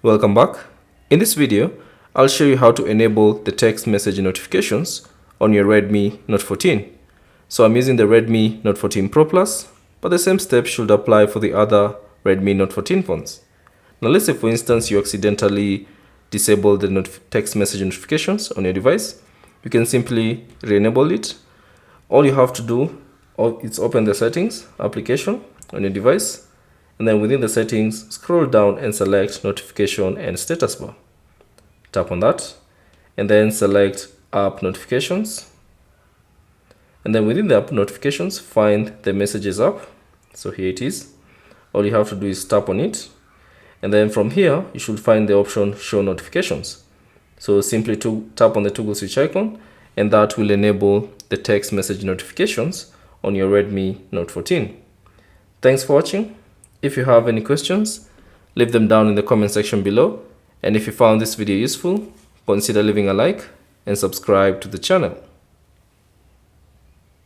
Welcome back. In this video, I'll show you how to enable the text message notifications on your Redmi Note 14. So I'm using the Redmi Note 14 Pro Plus, but the same steps should apply for the other Redmi Note 14 phones. Now let's say for instance you accidentally disable the text message notifications on your device. You can simply re-enable it. All you have to do is open the settings application on your device, and then within the settings, scroll down and select notification and status bar. Tap on that and then select app notifications. And then within the app notifications, find the messages app. So here it is. All you have to do is tap on it. And then from here, you should find the option show notifications. So simply tap on the toggle switch icon, and that will enable the text message notifications on your Redmi Note 14. Thanks for watching. If you have any questions, leave them down in the comment section below. And if you found this video useful, consider leaving a like and subscribe to the channel.